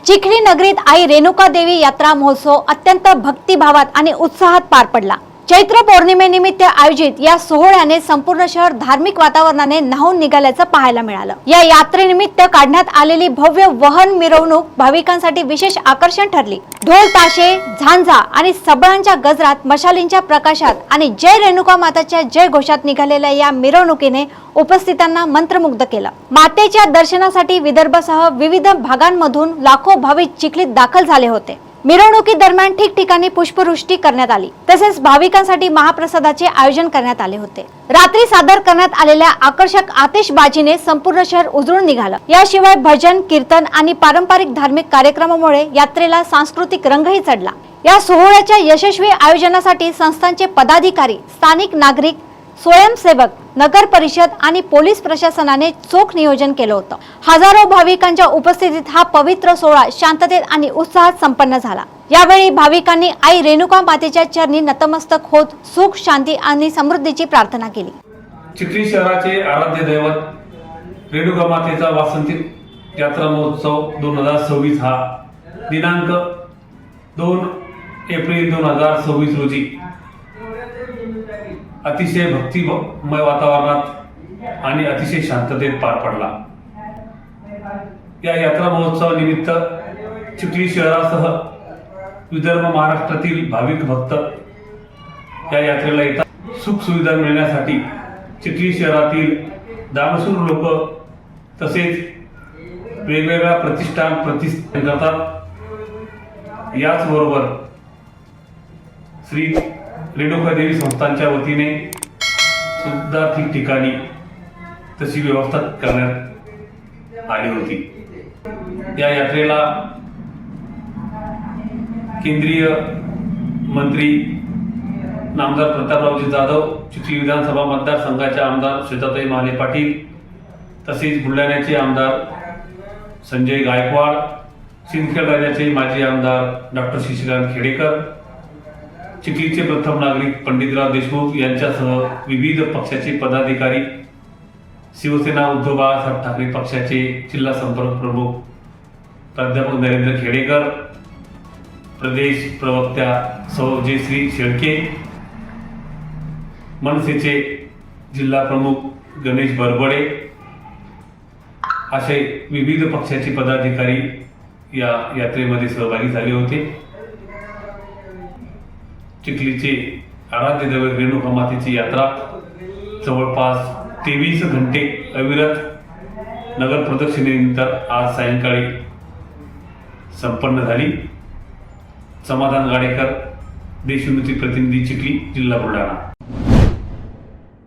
चिखली नगरीत आई रेणुका देवी यात्रा महोत्सव अत्यंत भक्तिभावात आणि उत्साहात पार पडला। चैत्र पौर्णिमेनिमित्त आयोजित या सोहळ्याने संपूर्ण शहर धार्मिक वातावरणाने न्हाऊन निघाल्याचं पाहायला मिळालं। या यात्रेनिमित्त काढण्यात आलेली भव्य वाहन मिरवणूक भाविकांसाठी विशेष आकर्षण ठरली। ढोल ताशे, झांजा आणि सबळांच्या गजरात, मशालींच्या प्रकाशात आणि जय रेणुका माताच्या जय घोषात निघालेल्या या मिरवणुकीने उपस्थितांना मंत्रमुग्ध केलं। मातेच्या दर्शनासाठी विदर्भासह विविध भागांमधून लाखो भाविक चिखलीत दाखल झाले होते। मिरवणुकीदरम्यान ठिकठिकाणी पुष्पवृष्टी करण्यात आली, तसेच भाविकांसाठी महाप्रसादाचे आयोजन करण्यात आले होते। रात्री सादर करण्यात आलेल्या आकर्षक आतिषबाजीने संपूर्ण शहर उजळून निघालं। याशिवाय भजन, कीर्तन आणि पारंपरिक धार्मिक कार्यक्रमामुळे यात्रेला सांस्कृतिक रंगही चढला। या सोहळ्याच्या यशस्वी आयोजनासाठी संस्थांचे पदाधिकारी, स्थानिक नागरिक, स्वयंसेवक, नगर परिषद आणि पोलीस प्रशासनाने चोख नियोजन केलं होतं। हजारो भाविकांच्या उपस्थितीत हा पवित्र सोहळा शांततेत आणि उत्साहात संपन्न झाला। यावेळी भाविकांनी आई रेणुका मातेच्या चरणी नतमस्तक होत सुख, शांती आणि समृद्धीची प्रार्थना केली। चिखली शहराचे आराध्य दैवत रेणुका मातेचा वासंतिक यात्रा महोत्सव 2026 हा दिनांक 2 एप्रिल 2026 रोजी अतिशय भक्तिमय वातावरणात आणि अतिशय शांततेत पार पडला। या यात्रा महोत्सवानिमित्त चिखली शहरासह विदर्भ महाराष्ट्रातील भाविक भक्त या यात्रेला येतात। सुख सुविधा मिळण्यासाठी चिखली शहरातील दानशूर लोक तसेच वेगवेगळ्या प्रतिष्ठान करतात। याचबरोबर श्री रेणुका देवी संस्थांच्या वतीने सुद्धा ठिकठिकाणी तशी व्यवस्था करण्यात आली होती। या यात्रेला केंद्रीय मंत्री नामदार प्रतापरावजी जाधव, चिखली विधानसभा मतदारसंघाचे आमदार श्वेताताई महाले पाटील, तसेच बुलढाण्याचे आमदार संजय गायकवाड, सिंदखेड राजाचे माजी आमदार डॉक्टर शशिकांत खेडेकर, चिखलीचे प्रथम नागरिक पंडितराव देशमुख यांच्यासह विविध पक्षाचे पदाधिकारी, शिवसेना उद्धव बाळासाहेब ठाकरे पक्षाचे जिल्हा संपर्क प्रमुख प्राध्यापक नरेंद्र खेडेकर, प्रदेश प्रवक्त्या सौ जयश्री शेळके, मनसेचे जिल्हा प्रमुख गणेश बरबडे असे विविध पक्षाचे पदाधिकारी या यात्रेमध्ये सहभागी झाले होते। चिखलीचे आराध्य दैवत रेणुका मातेची यात्रा जवळपास 23 घंटे अविरत नगर प्रदक्षिणेनंतर आज सायंकाळी संपन्न झाली। समाधान गाडेकर, देशोन्नती प्रतिनिधी, चिखली, जिल्हा बुलढाणा।